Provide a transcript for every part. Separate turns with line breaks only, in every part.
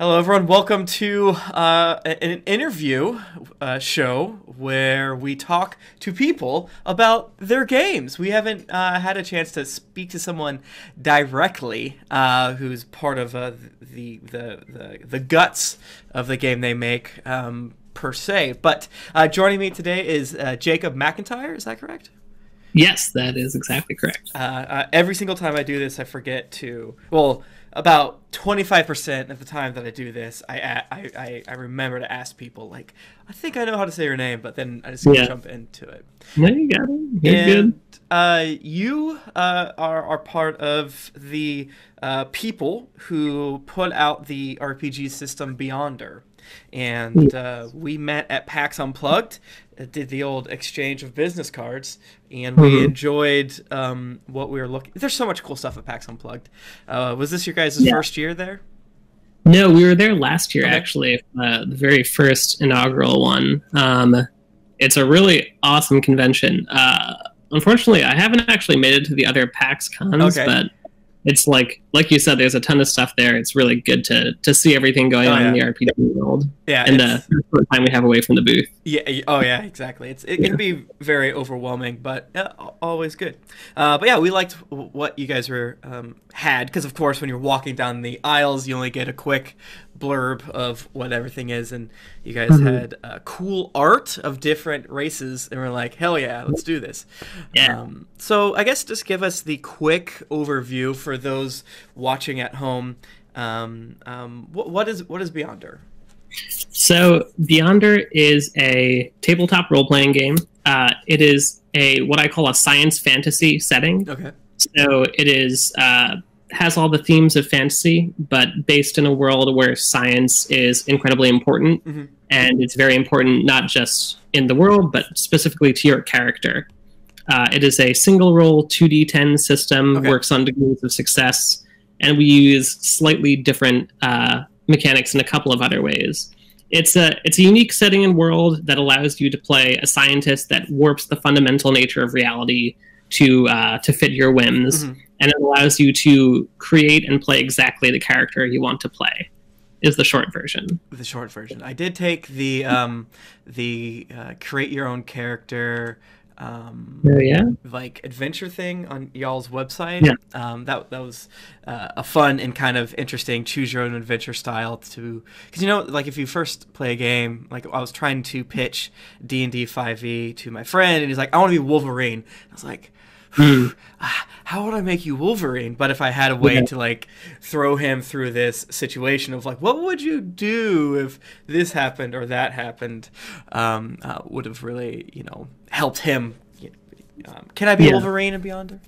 Hello, everyone. Welcome to an interview show where we talk to people about their games. We haven't had a chance to speak to someone directly who's part of the guts of the game they make per se. But joining me today is Jacob McEntire. Is that correct?
Yes, that is exactly correct.
Every single time I do this, I forget to, well, about 25% of the time that I do this, I remember to ask people, like, I think I know how to say your name, but then I just jump into it.
No, you got it. You're good.
You are part of the people who put out the RPG system Beyonder. And we met at PAX Unplugged, did the old exchange of business cards, and we enjoyed what we were looking. There's so much cool stuff at PAX Unplugged. Was this your guys' first year there?
No, we were there last year, actually, the very first inaugural one. It's a really awesome convention. Unfortunately, I haven't actually made it to the other PAX cons, but it's like you said, there's a ton of stuff there. It's really good to see everything going on in the RPG world. Yeah, and the time we have away from the booth.
Yeah. Oh, yeah. Exactly. It can be very overwhelming, but always good. But yeah, we liked what you guys had because, of course, when you're walking down the aisles, you only get a quick blurb of what everything is, and you guys had cool art of different races, and we're like, hell yeah, let's do this. So I guess just give us the quick overview for those watching at home. What is Beyonder?
So Beyonder is a tabletop role-playing game. It is what I call a science fantasy setting. Okay. So it is has all the themes of fantasy, but based in a world where science is incredibly important, and it's very important not just in the world, but specifically to your character. It is a single roll 2d10 system, works on degrees of success, and we use slightly different mechanics in a couple of other ways. It's a unique setting and world that allows you to play a scientist that warps the fundamental nature of reality to fit your whims, and it allows you to create and play exactly the character you want to play. Is the short version. The
short version. I did take the create your own character like adventure thing on y'all's website. That was a fun and kind of interesting choose your own adventure style to, because like if you first play a game, like I was trying to pitch D&D 5e to my friend, and he's like, I want to be Wolverine. I was like, how would I make you Wolverine? But if I had a way to like throw him through this situation of like, what would you do if this happened or that happened, would have really, helped him. Can I be Wolverine and Beyonder?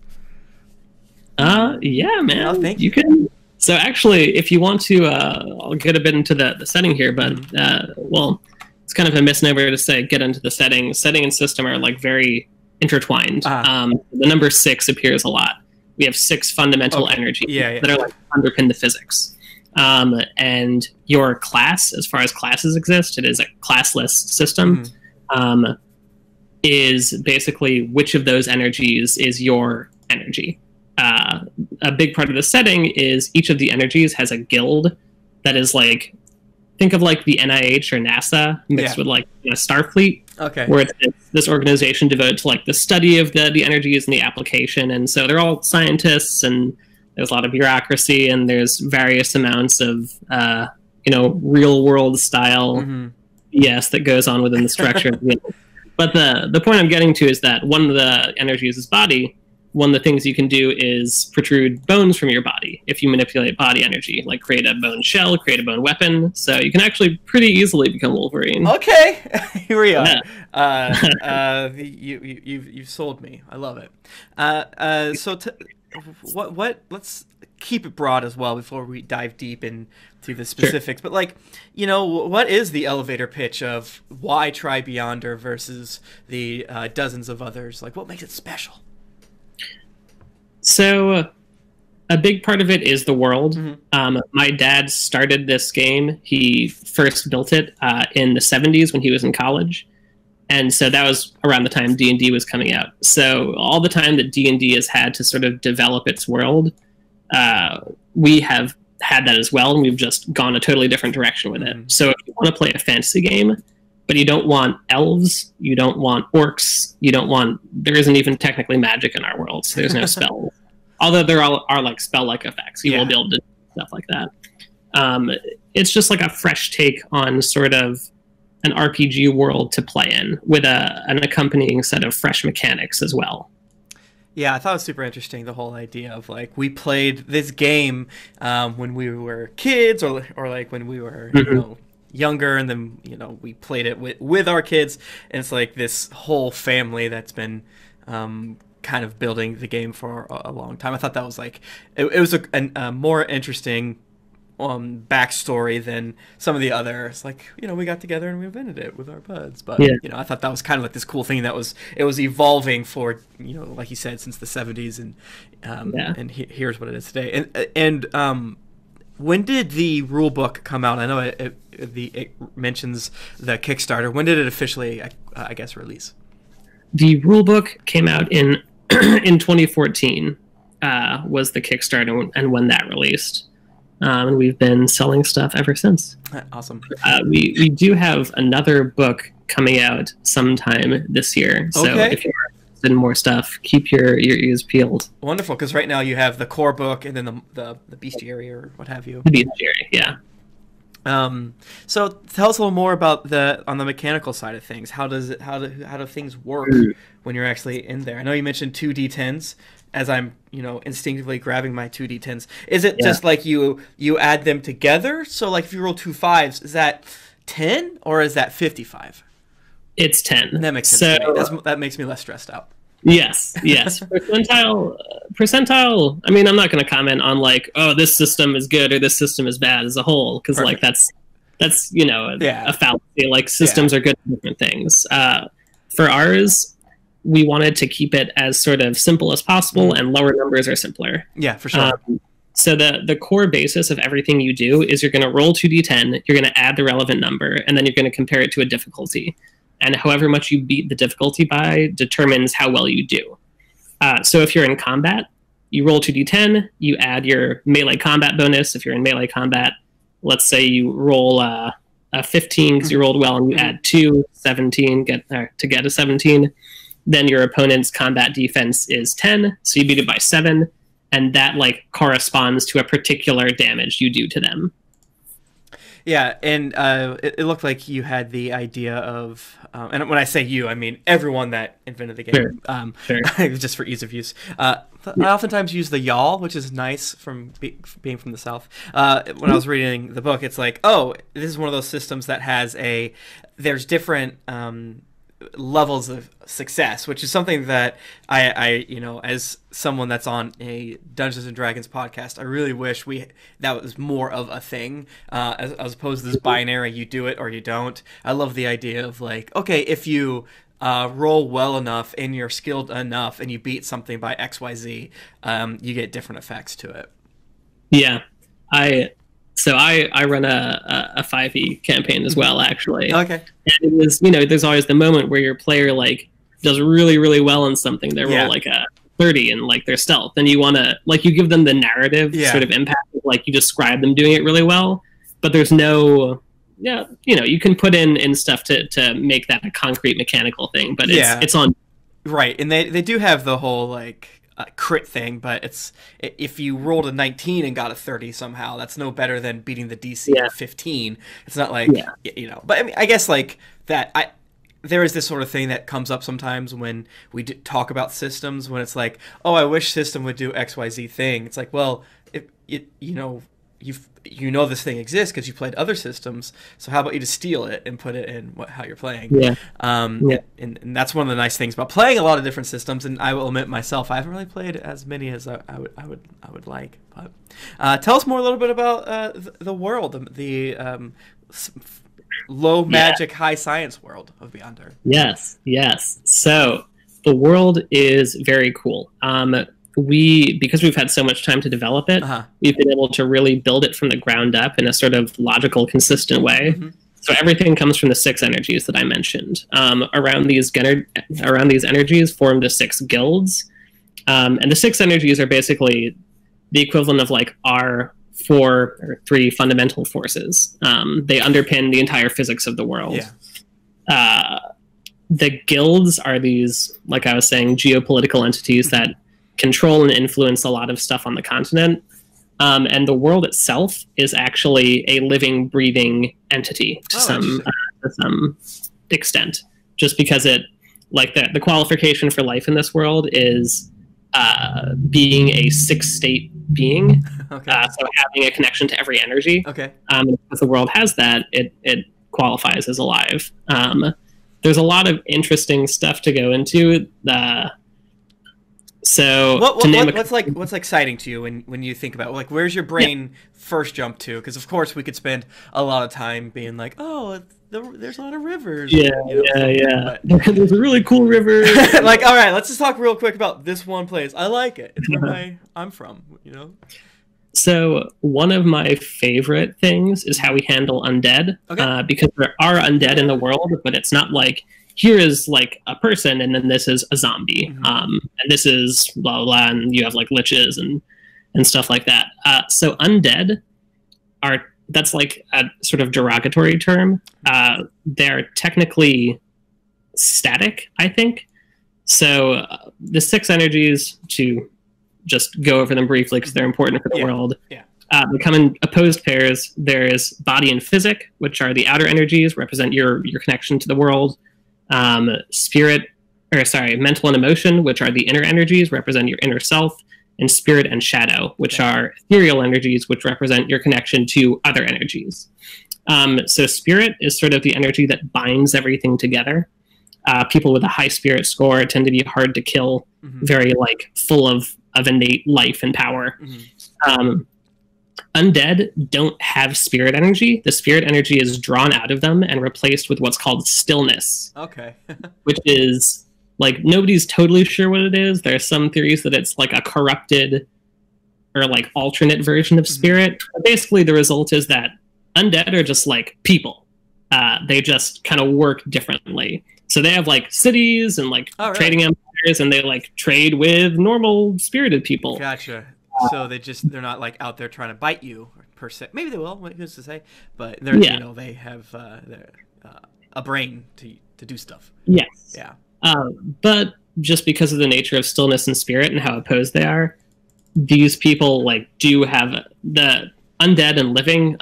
Yeah, man.
Oh, thank
you. You can. So actually, if you want to, I'll get a bit into the setting here, but well, it's kind of a misnomer to say get into the setting. Setting and system are like very intertwined. The number 6 appears a lot. We have 6 fundamental energies that are like underpin the physics. And your class, as far as classes exist, it is a classless system. Is basically which of those energies is your energy. A big part of the setting is each of the energies has a guild that is like, think of like the NIH or NASA mixed with like Starfleet. Where it's this organization devoted to like the study of the energies and the application, and so they're all scientists, and there's a lot of bureaucracy, and there's various amounts of real world style BS that goes on within the structure. But the point I'm getting to is that one of the energies is body. One of the things you can do is protrude bones from your body if you manipulate body energy, like create a bone shell, create a bone weapon. So you can actually pretty easily become Wolverine.
Okay, here we are. You've sold me. I love it. So let's keep it broad as well before we dive deep into the specifics. But like, what is the elevator pitch of why try Beyonder versus the dozens of others? Like, what makes it special?
So a big part of it is the world. My dad started this game. He first built it in the 70s when he was in college. And so that was around the time D&D was coming out. So all the time that D&D has had to sort of develop its world, we have had that as well, and we've just gone a totally different direction with it. So if you want to play a fantasy game, but you don't want elves, you don't want orcs, there isn't even technically magic in our world, so there's no spells. Although there are like spell-like effects, you will be able to do stuff like that. It's just like a fresh take on sort of an RPG world to play in, with an accompanying set of fresh mechanics as well.
Yeah, I thought it was super interesting, the whole idea of like we played this game when we were kids, or like when we were younger, and then we played it with our kids, and it's like this whole family that's been kind of building the game for a long time. I thought that was like it was a more interesting backstory than some of the others. Like, we got together and we invented it with our buds. But I thought that was kind of like this cool thing that was evolving for like you said, since the 70s, and here's what it is today. And when did the rule book come out? I know it mentions the Kickstarter. When did it officially, I guess, release?
The rule book came out in 2014. Was the Kickstarter, and when that released. And we've been selling stuff ever since.
Awesome.
We do have another book coming out sometime this year. So if you're interested in more stuff, keep your ears peeled.
Wonderful, because right now you have the core book and then the bestiary or what have you.
The bestiary, yeah.
So tell us a little more about on the mechanical side of things. How do things work when you're actually in there? I know you mentioned 2d10s. As I'm, instinctively grabbing my 2d10s. Is it just like you add them together? So like if you roll 2 5s, is that 10 or is that 55?
It's 10.
That makes sense to me. That makes me less stressed out.
Yes. Percentile. I mean, I'm not going to comment on like, oh, this system is good or this system is bad as a whole, because like that's a fallacy. Like systems are good at different things. For ours, we wanted to keep it as sort of simple as possible, and lower numbers are simpler.
Yeah, for sure.
So the core basis of everything you do is you're going to roll 2d10, you're going to add the relevant number, and then you're going to compare it to a difficulty. And however much you beat the difficulty by determines how well you do. So if you're in combat, you roll 2d10, you add your melee combat bonus. If you're in melee combat, let's say you roll a 15 because you rolled well, and you add 2, 17 to get a 17. Then your opponent's combat defense is 10, so you beat it by 7, and that like corresponds to a particular damage you do to them.
Yeah, and it looked like you had the idea of, and when I say you, I mean everyone that invented the game, just for ease of use. I oftentimes use the y'all, which is nice from being from the South. When I was reading the book, it's like, oh, this is one of those systems that has there's different levels of success, which is something that I as someone that's on a Dungeons and Dragons podcast, I really wish that was more of a thing, as opposed to this binary, you do it or you don't. I love the idea of like, okay, if you roll well enough and you're skilled enough and you beat something by XYZ, you get different effects to it.
Yeah, So I run a 5e campaign as well, actually.
Okay.
And it was, there's always the moment where your player like does really, really well in something. They roll like a 30 and like their stealth, and you want to like you give them the narrative sort of impact, like you describe them doing it really well, but there's no, you can put in stuff to make that a concrete mechanical thing, but it's on.
Right, and they do have the whole like crit thing, but if you rolled a 19 and got a 30 somehow, that's no better than beating the DC of 15. It's not like but I mean, I guess like that. There is this sort of thing that comes up sometimes when we talk about systems, when it's like, oh, I wish system would do XYZ thing. It's like, well, you know this thing exists because you played other systems, so how about you just steal it and put it in how you're playing? And that's one of the nice things about playing a lot of different systems. And I will admit myself, I haven't really played as many as I would like. But tell us more a little bit about the world, the low magic, high science world of Beyonder.
Yes. So the world is very cool. Because we've had so much time to develop it, we've been able to really build it from the ground up in a sort of logical, consistent way. So everything comes from the 6 energies that I mentioned. Around these energies form the 6 guilds, and the 6 energies are basically the equivalent of like our four or three fundamental forces. They underpin the entire physics of the world. The guilds are these, like I was saying, geopolitical entities that control and influence a lot of stuff on the continent. And the world itself is actually a living, breathing entity to some extent, just because it, like the qualification for life in this world is being a six-state being. So having a connection to every energy. If the world has that, it qualifies as alive. There's a lot of interesting stuff to go into. So
what's exciting to you when you think about it? Like, where's your brain first jump to? Because of course we could spend a lot of time being like, oh, there's a lot of rivers.
There's a really cool river.
Like, all right, let's just talk real quick about this one place. I like it. It's where I'm from.
So one of my favorite things is how we handle undead, because there are undead in the world, but it's not like, here is like a person and then this is a zombie, and this is blah, blah, blah, and you have like liches and stuff like that. So undead that's like a sort of derogatory term. They're technically static, I think. So the six energies, to just go over them briefly because they're important for the world. They come in opposed pairs. There's body and physic, which are the outer energies, represent your connection to the world. Mental and emotion, which are the inner energies, represent your inner self. And spirit and shadow, which are ethereal energies, which represent your connection to other energies. So spirit is sort of the energy that binds everything together. People with a high spirit score tend to be hard to kill, very like full of innate life and power. Undead don't have spirit energy. The spirit energy is drawn out of them and replaced with what's called stillness. Which is like, nobody's totally sure what it is. There are some theories that it's like a corrupted or like alternate version of spirit. But basically the result is that undead are just like people. They just kind of work differently. So they have like cities and like trading empires, and they like trade with normal spirited people.
Gotcha. So they're not like out there trying to bite you per se. Maybe they will. Who's to say? But they're they have a brain to do stuff.
Yes. Yeah. But just because of the nature of stillness and spirit and how opposed they are, these people like do have the undead and living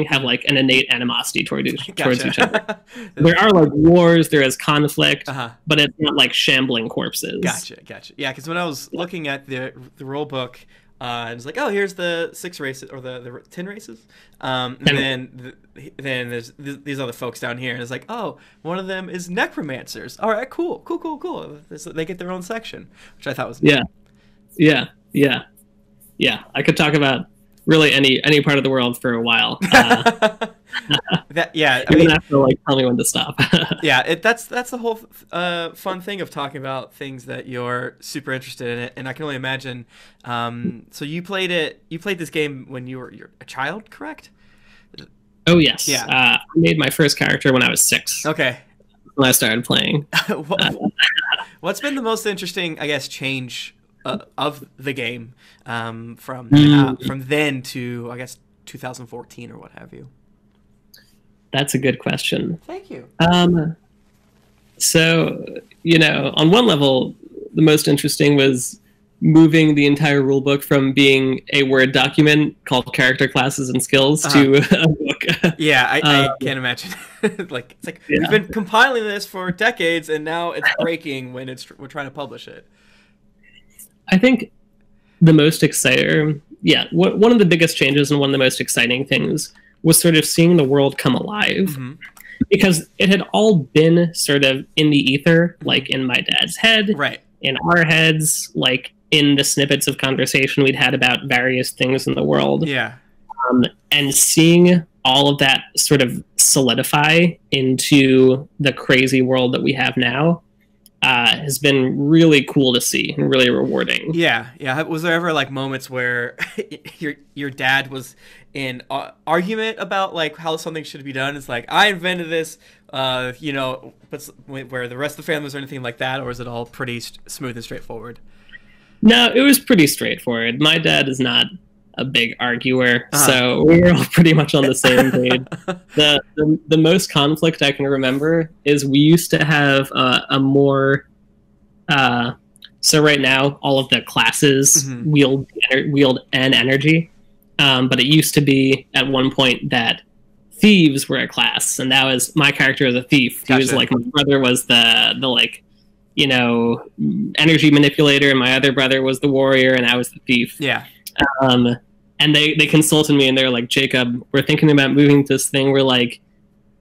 have like an innate animosity towards each other. There are like wars, there is conflict, but it's not like shambling corpses.
Gotcha. Yeah, because when I was looking at the rule book, it was like, oh, here's the 6 races or the 10 races, and then there's these other folks down here, and it's like, oh, one of them is necromancers. All right, cool. They get their own section, which I thought was
neat. Yeah. I could talk about really any part of the world for a while.
I mean,
have to like tell me when to stop.
That's the whole fun thing of talking about things that you're super interested in it, and I can only imagine. So you played this game when you're a child, correct?
Oh yes. Yeah. I made my first character when I was 6.
Okay.
When I started playing.
What's been the most interesting, I guess, change of the game from then to, I guess, 2014 or what have you?
That's a good question.
Thank you.
So, on one level, the most interesting was moving the entire rulebook from being a Word document called Character Classes and Skills to a book.
I can't imagine. It's like we've been compiling this for decades, and now it's breaking when we're trying to publish it.
I think the most exciting, one of the biggest changes and one of the most exciting things was sort of seeing the world come alive, because it had all been sort of in the ether, like in my dad's head, in our heads, like in the snippets of conversation we'd had about various things in the world. And seeing all of that sort of solidify into the crazy world that we have now has been really cool to see and really rewarding.
Yeah. Was there ever like moments where your dad was in argument about like how something should be done? It's like, I invented this, but where the rest of the family was or anything like that, or is it all pretty smooth and straightforward?
No, it was pretty straightforward. My dad is not a big arguer, so we were all pretty much on the same page. The most conflict I can remember is we used to have a more so right now all of the classes wield an energy, but it used to be at one point that thieves were a class, and that was my character as a thief. Gotcha. He was like, my brother was the like, you know, energy manipulator, and my other brother was the warrior, and I was the thief.
Yeah.
And they consulted me, and they're like, Jacob, we're thinking about moving this thing where like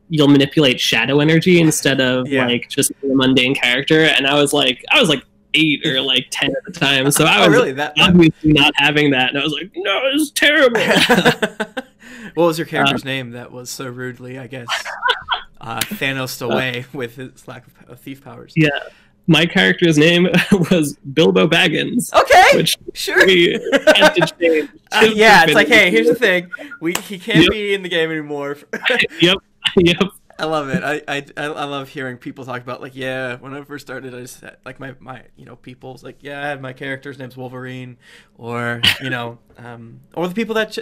you'll manipulate shadow energy instead of like just a mundane character. And I was like 8 or like 10 at the time, so I was really obviously not having that, and I was like, no, it's terrible.
What was your character's name that was so rudely, I guess, Thanos away with his lack of thief powers?
Yeah, my character's name was Bilbo Baggins.
Okay, sure.
Had to change.
Yeah, it's like, hey, here's the thing: he can't be in the game anymore.
Yep.
I love it. I love hearing people talk about, like, yeah, when I first started, I just had, like, my people's like, yeah, I had my character's name's Wolverine, or or the people that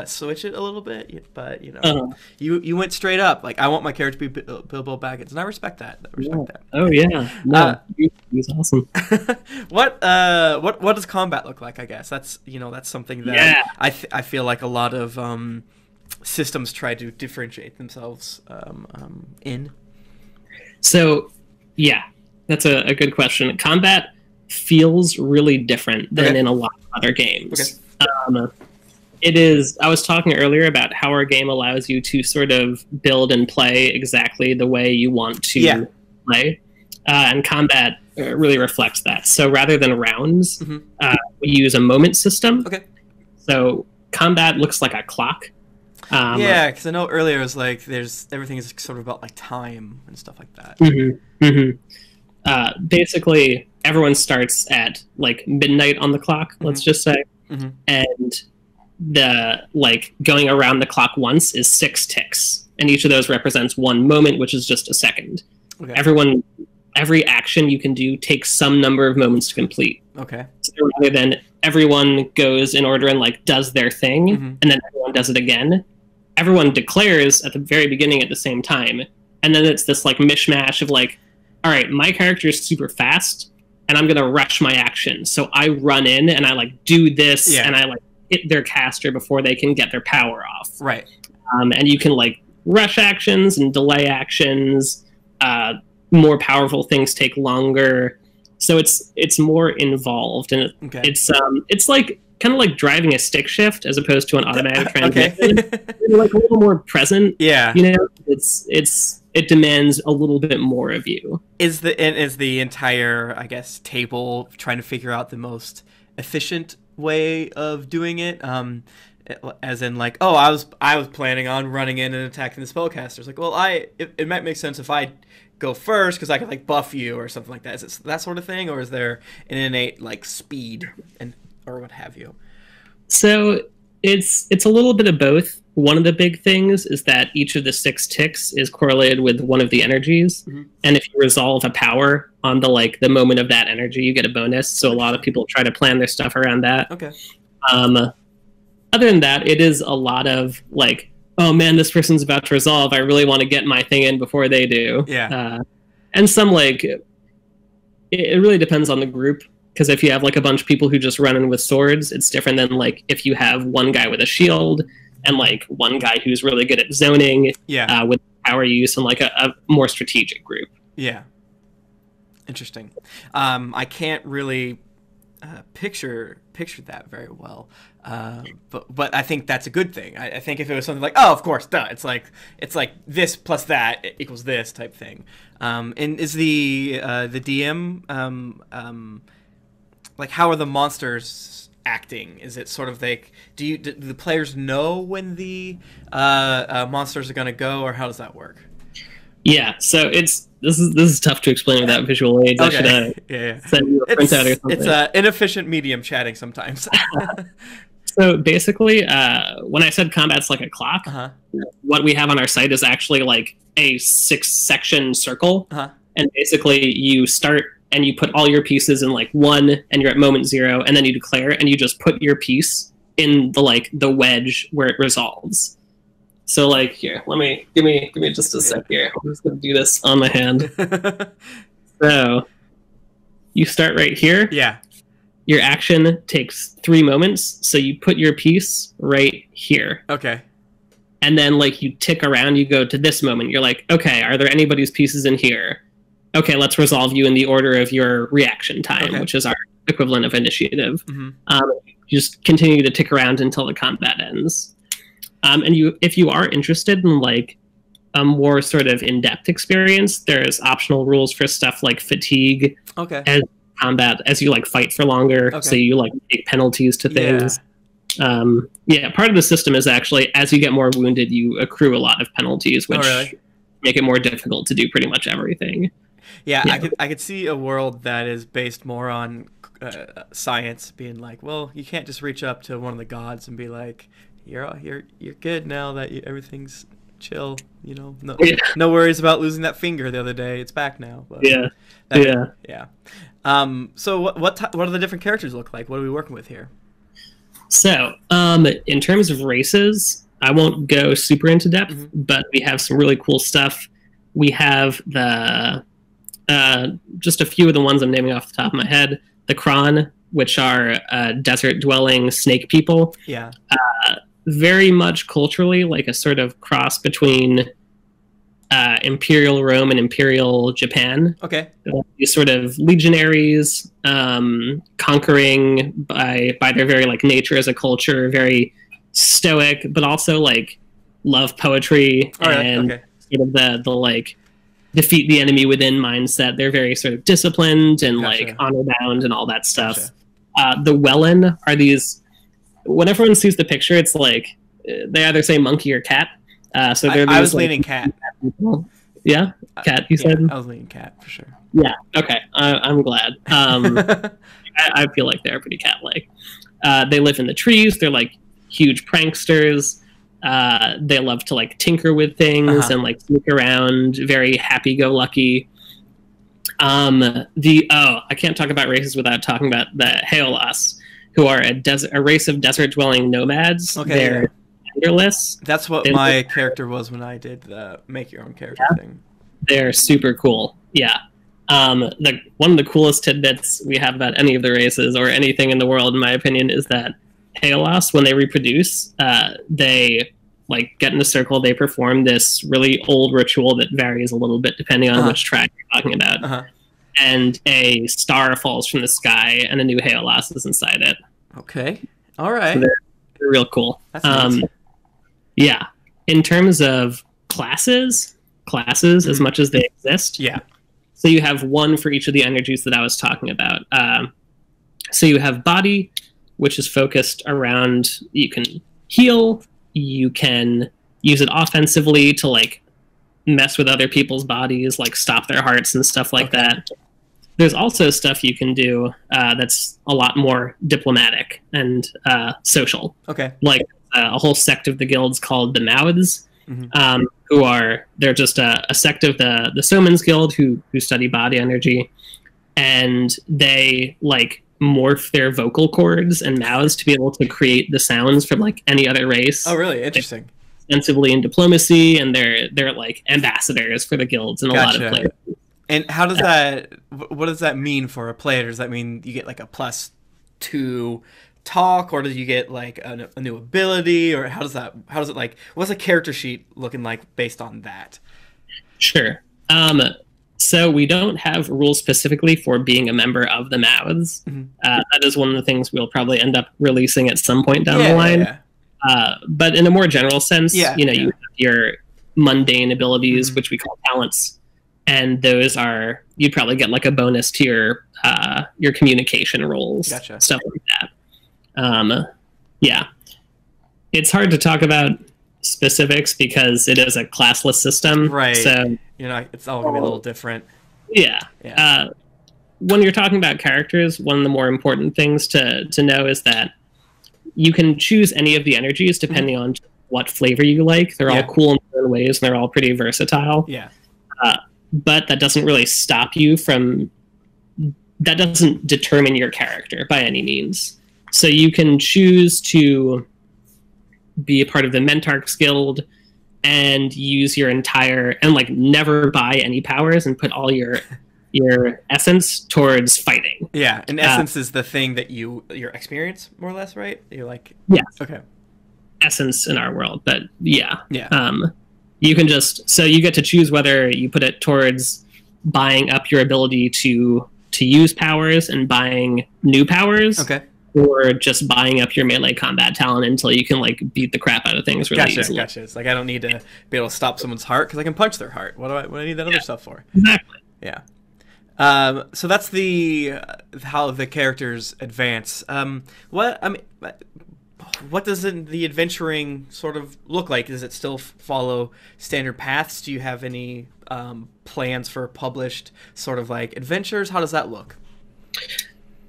switch it a little bit, but you went straight up, like, I want my character to be Bilbo Baggins, and I respect that.
Oh yeah, no, he's awesome.
What does combat look like? I guess that's something that I feel like a lot of systems try to differentiate themselves in. So,
yeah, that's a good question. Combat feels really different than in a lot of other games. Okay. It is. I was talking earlier about how our game allows you to sort of build and play exactly the way you want to play, and combat really reflects that. So rather than rounds, we use a moment system. Okay. So combat looks like a clock.
Yeah, because I know earlier it was like everything is sort of about like time and stuff like that.
Basically, everyone starts at like midnight on the clock. Let's just say, and the like going around the clock once is 6 ticks, and each of those represents one moment, which is just a second. Okay. Every action you can do takes some number of moments to complete. Okay. So rather than everyone goes in order and like does their thing, and then everyone does it again, everyone declares at the very beginning at the same time, and then it's this like mishmash of like, all right, my character is super fast, and I'm gonna rush my action, so I run in and I like do this, and I like hit their caster before they can get their power off. Right. And you can like rush actions and delay actions. More powerful things take longer, so it's more involved, and it's like kind of like driving a stick shift as opposed to an automatic transmission. You're like a little more present. Yeah, it demands a little bit more of you.
Is the entire, I guess, table trying to figure out the most efficient way of doing it? As in, like, oh, I was planning on running in and attacking the spellcasters. Like, well, it might make sense if I go first because I could like buff you or something like that. Is it that sort of thing, or is there an innate like speed or what have you?
So it's a little bit of both. One of the big things is that each of the 6 ticks is correlated with one of the energies, and if you resolve a power on the moment of that energy, you get a bonus. So a lot of people try to plan their stuff around that. Okay. Other than that, it is a lot of like, oh man, this person's about to resolve, I really want to get my thing in before they do. Yeah. And some like, it really depends on the group, because if you have like a bunch of people who just run in with swords, it's different than like if you have one guy with a shield and like one guy who's really good at zoning with power use, and like a more strategic group. Yeah. Interesting. I can't really picture that very well, but I think that's a good thing. I think if it was something like, oh, of course, duh, it's like this plus that equals this type thing. And is the DM like, how are the monsters acting? Is it sort of like, do the players know when the monsters are going to go, or how does that work? Yeah, so this is tough to explain without visual aids.
Okay. I should send you a printout or something. It's an inefficient medium chatting sometimes.
So basically, when I said combat's like a clock, what we have on our site is actually like a 6-section circle, and basically you start and you put all your pieces in like 1, and you're at moment 0, and then you declare and you just put your piece in the wedge where it resolves. So like here, give me just a sec here. I'm just gonna do this on my hand. So you start right here.
Yeah.
Your action takes 3 moments, so you put your piece right here.
Okay.
And then like you tick around, you go to this moment. You're like, okay, are there anybody's pieces in here? Okay, let's resolve you in the order of your reaction time, which is our equivalent of initiative. You just continue to tick around until the combat ends. And if you are interested in like a more sort of in-depth experience, there's optional rules for stuff like fatigue as combat, as you like fight for longer, so you like take penalties to things. Part of the system is actually, as you get more wounded, you accrue a lot of penalties, which make it more difficult to do pretty much everything.
I could see a world that is based more on science, being like, well, you can't just reach up to one of the gods and be like, you're good now that everything's chill, you know, no worries about losing that finger the other day, it's back now. But so what do the different characters look like? What are we working with here? So
in terms of races, I won't go super into depth, but we have some really cool stuff. We have the just a few of the ones I'm naming off the top of my head. The Kron, which are desert-dwelling snake people.
Yeah.
Very much culturally like a sort of cross between Imperial Rome and Imperial Japan.
Okay.
These sort of legionaries, conquering by their very like nature as a culture, very stoic, but also like love poetry and sort of the like defeat the enemy within mindset. They're very sort of disciplined and like honor bound and all that stuff. The Wellen are these. When everyone sees the picture, it's like they either say monkey or cat. So they're
I was leaning cat.
Yeah, cat. You said
I was leaning cat for sure.
Yeah. Okay. I'm glad. I feel like they're pretty cat-like. They live in the trees. They're like huge pranksters. They love to like tinker with things and like sneak around. Very happy-go-lucky. I can't talk about races without talking about the Haolas, who are a race of desert-dwelling nomads. They're genderless.
That's what my character was when I did the make your own character thing.
They're super cool. Yeah. One of the coolest tidbits we have about any of the races or anything in the world, in my opinion, is that Haolas, when they reproduce, they like get in a circle. They perform this really old ritual that varies a little bit depending on which track you're talking about. And a star falls from the sky, and a new Haolas is inside it.
Okay. All right.
So they're real cool.
That's nice.
Yeah. In terms of classes, as much as they exist.
Yeah.
So you have one for each of the energies that I was talking about. So you have body, which is focused around, you can heal, you can use it offensively to like mess with other people's bodies, like stop their hearts and stuff like that. There's also stuff you can do that's a lot more diplomatic and social. Like a whole sect of the guilds called the Mouths, they're just a sect of the Soman's Guild who study body energy, and they like morph their vocal cords and mouths to be able to create the sounds from like any other race.
Oh, really? Interesting.
Extensively in diplomacy, and they're like ambassadors for the guilds in a lot of places.
And how does what does that mean for a player? Does that mean you get like a +2 talk, or do you get like a new ability, or how does it like, what's a character sheet looking like based on that?
Sure. So we don't have rules specifically for being a member of the Mouths. That is one of the things we'll probably end up releasing at some point down the line. But in a more general sense, you have your mundane abilities, which we call talents, and those are, you'd probably get like a bonus to your communication roles, stuff like that. It's hard to talk about specifics because it is a classless system,
right?
So
it's all gonna be a little different.
When you're talking about characters, one of the more important things to know is that you can choose any of the energies depending on what flavor you like. They're all cool in their own ways, and they're all pretty versatile. But that doesn't really stop you from... That doesn't determine your character by any means. So you can choose to be a part of the Mentarch's Guild and use your entire, and like never buy any powers and put all your essence towards fighting.
Yeah, and essence is the thing that your experience, more or less, right? You're like...
Yeah.
Okay.
Essence in our world, but yeah.
Yeah.
You can just... So you get to choose whether you put it towards buying up your ability to use powers and buying new powers.
Okay.
Or just buying up your melee combat talent until you can like beat the crap out of things really easily.
Gotcha. It's like I don't need to be able to stop someone's heart because I can punch their heart. What do I need that other stuff for?
Exactly.
Yeah. So that's how the characters advance. What does the adventuring sort of look like? Does it still follow standard paths? Do you have any plans for published sort of like adventures? How does that look?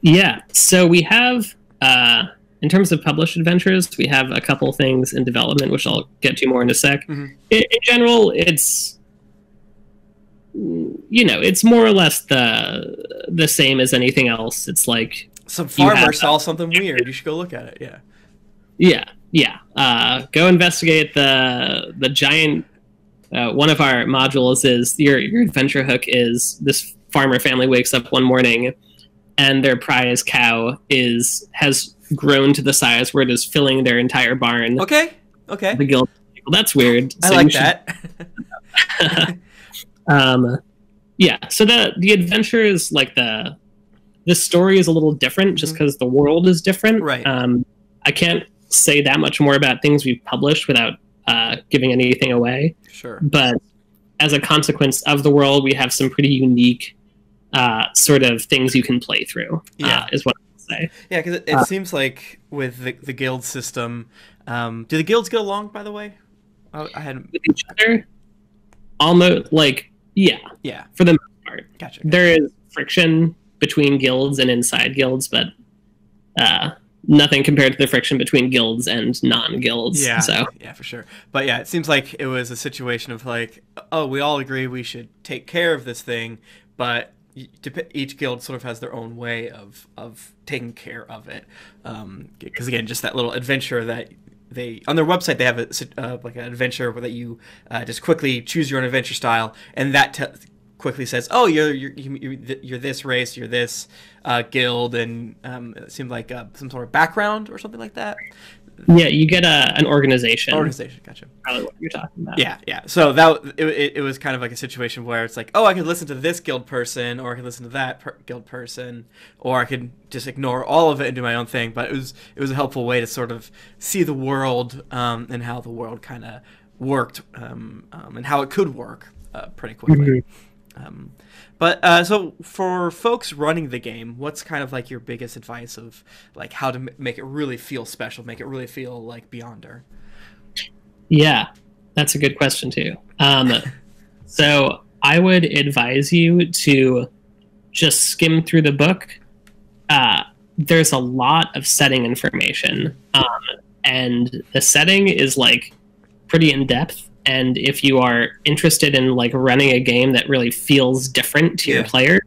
Yeah, so we have, in terms of published adventures, we have a couple things in development, which I'll get to more in a sec. Mm-hmm. In general, it's, it's more or less the same as anything else. It's like...
Some farmer saw something weird. You should go look at it,
yeah. Yeah. Go investigate the giant... one of our modules is, your adventure hook is this farmer family wakes up one morning and their prize cow has grown to the size where it is filling their entire barn.
Okay.
The guild. Well, that's weird.
I like that.
Yeah. So the adventure is like the story is a little different just because the world is different.
Right.
I can't say that much more about things we've published without giving anything away.
Sure.
But as a consequence of the world, we have some pretty unique sort of things you can play through, is what I would say.
Yeah, because it seems like with the guild system, do the guilds get along, by the way? I hadn't...
With each other? Almost, like, yeah.
Yeah.
For the most part.
Gotcha.
There is friction between guilds and inside guilds, but nothing compared to the friction between guilds and non-guilds.
Yeah,
so.
Yeah, for sure. But yeah, it seems like it was a situation of like, oh, we all agree we should take care of this thing, but each guild sort of has their own way of taking care of it. Because again, just that little adventure that they on their website, they have like an adventure where that you just quickly choose your own adventure style, and that quickly says, oh, you're this race, you're this guild, and it seemed like some sort of background or something like that.
Yeah, you get an organization.
Organization, gotcha.
Probably what you're talking about.
Yeah. So it was kind of like a situation where it's like, oh, I could listen to this guild person, or I could listen to that guild person, or I could just ignore all of it and do my own thing. But it was a helpful way to sort of see the world and how the world kind of worked and how it could work pretty quickly. Mm-hmm. So for folks running the game, what's kind of like your biggest advice of like how to make it really feel special, make it really feel like Beyonder?
Yeah, that's a good question too. So I would advise you to just skim through the book. There's a lot of setting information, and the setting is like pretty in depth. And if you are interested in like running a game that really feels different to your players,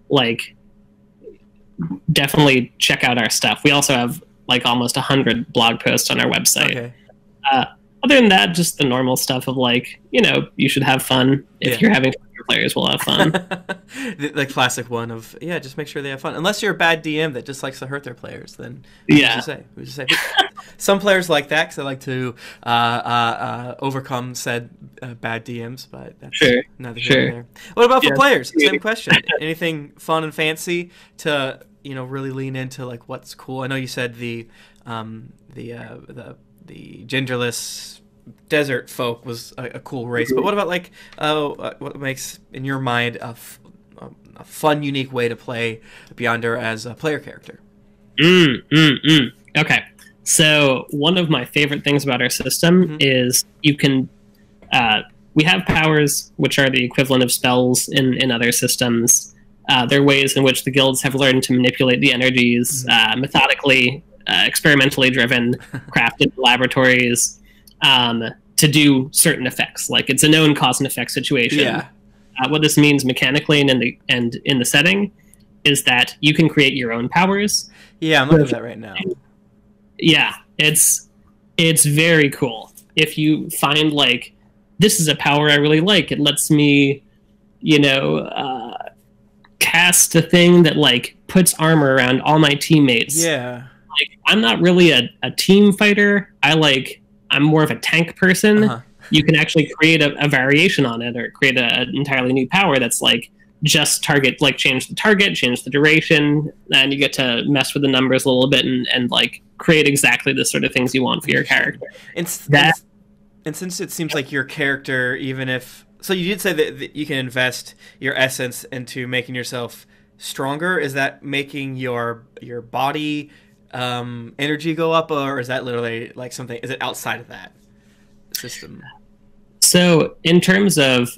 like definitely check out our stuff. We also have like almost 100 blog posts on our website. Okay. Other than that, just the normal stuff of like, you should have fun. If you're having fun, your players will have fun.
The classic one of, just make sure they have fun. Unless you're a bad DM that just likes to hurt their players, then we should say. Some players like that because they like to overcome said bad DMs, but that's neither here nor there. What about for players? Same question. Anything fun and fancy to really lean into like what's cool? I know you said the genderless desert folk was a cool race, but what about like what makes in your mind a fun, unique way to play Beyonder as a player character?
Okay. So one of my favorite things about our system is you can, we have powers which are the equivalent of spells in other systems. There are ways in which the guilds have learned to manipulate the energies methodically, experimentally driven, crafted laboratories to do certain effects. Like it's a known cause and effect situation. Yeah. What this means mechanically and in the setting is that you can create your own powers.
Yeah, I'm looking at that right now.
Yeah, it's very cool. If you find, like, this is a power I really like, it lets me, you know, cast a thing that, like, puts armor around all my teammates.
Yeah.
Like, I'm not really a team fighter. I'm more of a tank person. You can actually create a variation on it, or create an entirely new power that's like just target, like change the target, change the duration, and you get to mess with the numbers a little bit and like create exactly the sort of things you want for your character.
And since it seems like your character, even if... So you did say that you can invest your essence into making yourself stronger. Is that making your body energy go up, or is that literally like something... Is it outside of that system?
So in terms of...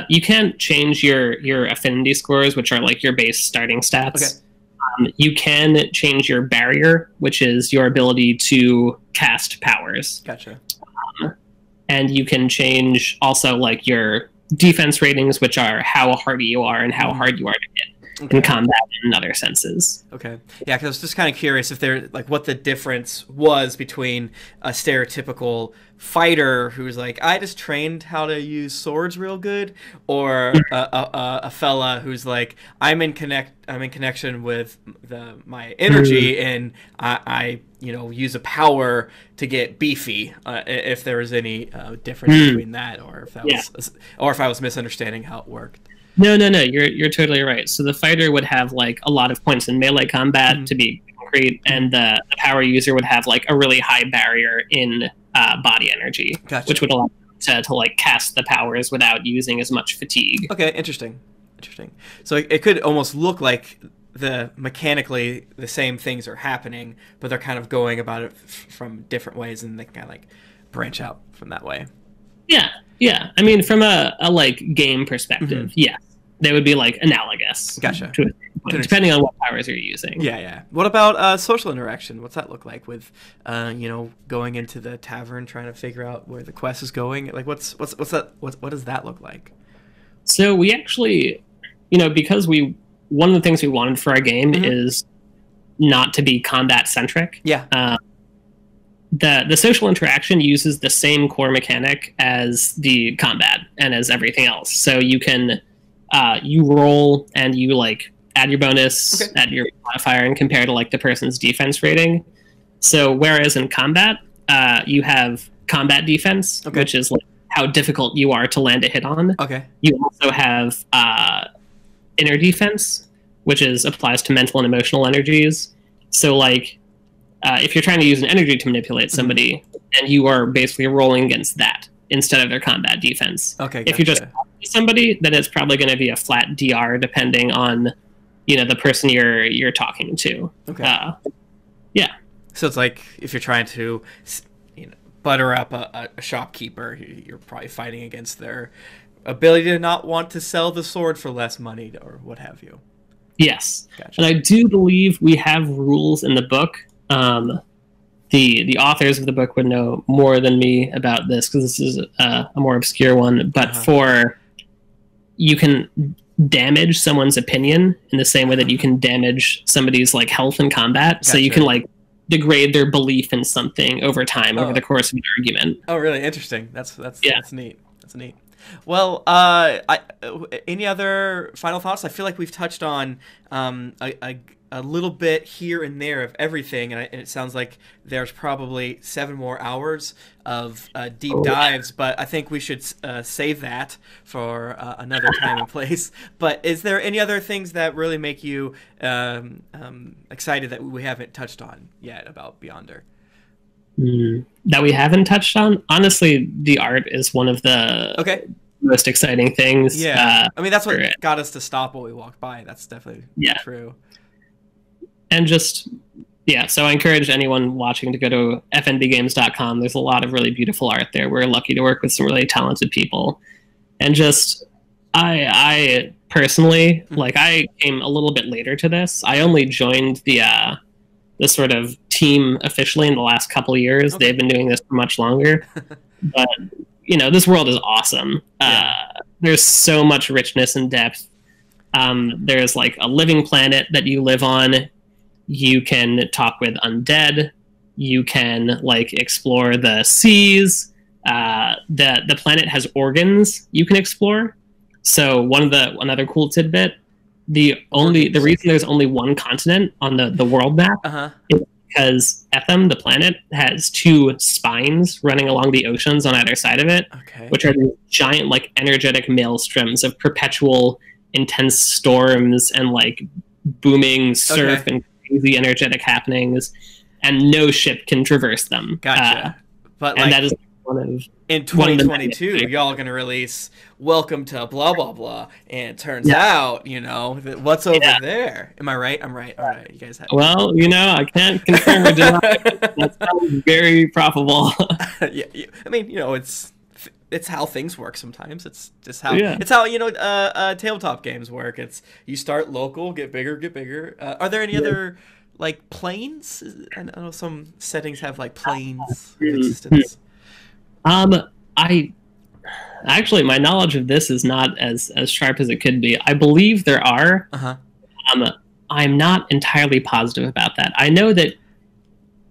you can't change your affinity scores, which are like your base starting stats. Okay. You can change your barrier, which is your ability to cast powers.
Gotcha.
And you can change also like your defense ratings, which are how hardy you are and how hard you are to hit in combat in other senses. Okay.
Yeah, because I was just kind of curious if there, like, what the difference was between a stereotypical fighter who's like, I just trained how to use swords real good, or a fella who's like, I'm in connection with my energy, and I use a power to get beefy. If there was any difference between that, or if that was, or if I was misunderstanding how it worked.
No, you're totally right. So the fighter would have like a lot of points in melee combat to be concrete, and the power user would have like a really high barrier in body energy, which would allow them to like cast the powers without using as much fatigue.
Okay, interesting. So it could almost look like mechanically the same things are happening, but they're kind of going about it from different ways, and they kind of like branch out from that way.
Yeah. I mean, from a like game perspective, yeah, they would be like analogous.
Gotcha.
Depending on what powers you're using.
Yeah. What about social interaction? What's that look like with, going into the tavern, trying to figure out where the quest is going? Like, what's that? What does that look like?
So we actually, because one of the things we wanted for our game is not to be combat centric.
Yeah.
The social interaction uses the same core mechanic as the combat and as everything else. So you can you roll and you like add your bonus, add your modifier, and compare to like the person's defense rating. So whereas in combat, you have combat defense, which is like how difficult you are to land a hit on.
Okay.
You also have inner defense, which applies to mental and emotional energies. So like if you're trying to use an energy to manipulate somebody, and you are basically rolling against that instead of their combat defense.
Okay.
If you just somebody, then it's probably going to be a flat DR depending on the person you're talking to.
Okay. So it's like if you're trying to butter up a shopkeeper, you're probably fighting against their ability to not want to sell the sword for less money or what have you.
Yes.
Gotcha.
And I do believe we have rules in the book. The authors of the book would know more than me about this because this is a more obscure one. But you can damage someone's opinion in the same way that you can damage somebody's like health in combat. Gotcha. So you can like degrade their belief in something over time, over the course of an argument.
Oh, really? Interesting. That's neat. That's neat. Well, any other final thoughts? I feel like we've touched on a little bit here and there of everything, and it sounds like there's probably 7 more hours of deep dives, but I think we should save that for another time and place. But is there any other things that really make you excited that we haven't touched on yet about Beyonder?
That we haven't touched on? Honestly, the art is one of the most exciting things.
Yeah, I mean, that's what got us to stop while we walked by. That's definitely true.
And just, so I encourage anyone watching to go to fnbgames.com. There's a lot of really beautiful art there. We're lucky to work with some really talented people. And just, I personally, like, I came a little bit later to this. I only joined the sort of team officially in the last couple of years. Okay. They've been doing this for much longer. But, this world is awesome. There's so much richness and depth. There's like a living planet that you live on. You can talk with undead. You can like explore the seas. The planet has organs you can explore. So another cool tidbit, the reason there's only one continent on the world map is because Etham, the planet, has 2 spines running along the oceans on either side of it, which are these giant like energetic maelstroms of perpetual intense storms and like booming surf and crazy energetic happenings, and no ship can traverse them.
But
and like, that is one of
in 2022, y'all gonna release Welcome to blah blah blah, and turns out, you know, what's over there. Am I right? I'm right. All right, you guys have.
Well, you know, I can't confirm or deny. That sounds very profitable.
Yeah, I mean, you know, it's how things work sometimes. It's just how it's how, you know, tabletop games work. It's you start local, get bigger. Are there any other like planes? I know some settings have like planes of existence.
Actually, my knowledge of this is not as sharp as it could be. I believe there are. I'm not entirely positive about that. I know that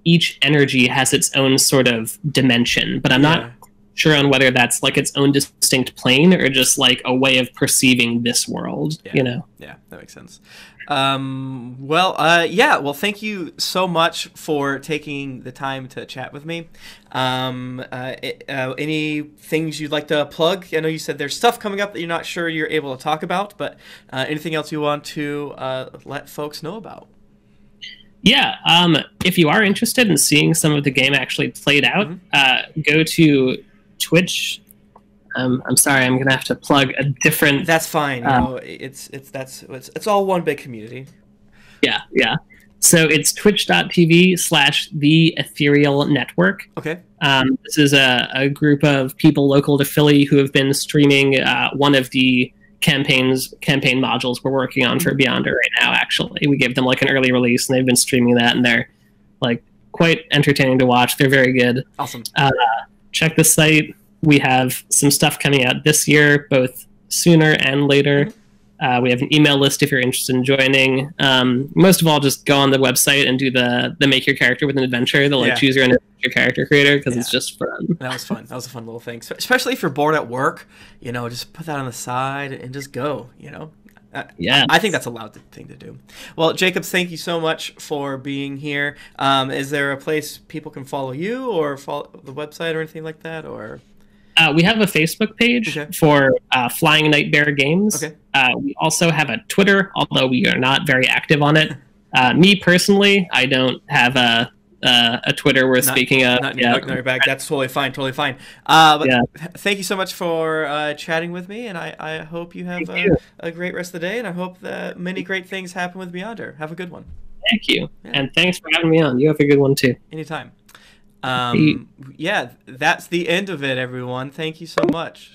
each energy has its own sort of dimension, but I'm not sure on whether that's like its own distinct plane or just like a way of perceiving this world. You know?
Yeah, that makes sense. Well, thank you so much for taking the time to chat with me. Any things you'd like to plug? I know you said there's stuff coming up that you're not sure you're able to talk about, but anything else you want to let folks know about?
Yeah, if you are interested in seeing some of the game actually played out, go to Twitch. I'm sorry, I'm gonna have to plug a different.
That's fine. You know, it's all one big community.
Yeah. So it's twitch.tv/The Ethereal Network.
Okay.
This is a group of people local to Philly who have been streaming one of the campaign modules we're working on for Beyonder right now. Actually, we gave them like an early release, and they've been streaming that, and they're like quite entertaining to watch. They're very good.
Awesome.
Check the site. We have some stuff coming out this year, both sooner and later. We have an email list if you're interested in joining. Most of all, just go on the website and do the make your character with an adventure, the like choose your own adventure character creator, because it's just fun.
That was fun. That was a fun little thing, especially if you're bored at work. You know, just put that on the side and just go. You know. I think that's a loud thing to do. Well, Jacob, thank you so much for being here. Is there a place people can follow you or follow the website or anything like that, or?
We have a Facebook page for Flying Nightbear Games. We also have a Twitter, although we are not very active on it. Me personally, I don't have a Twitter worth speaking of.
No, you're back. That's totally fine. But thank you so much for chatting with me, and I hope you have a great rest of the day, and I hope that many great things happen with Beyonder. Have a good one.
Thank you, and thanks for having me on. You have a good one, too.
Anytime. That's the end of it, everyone. Thank you so much.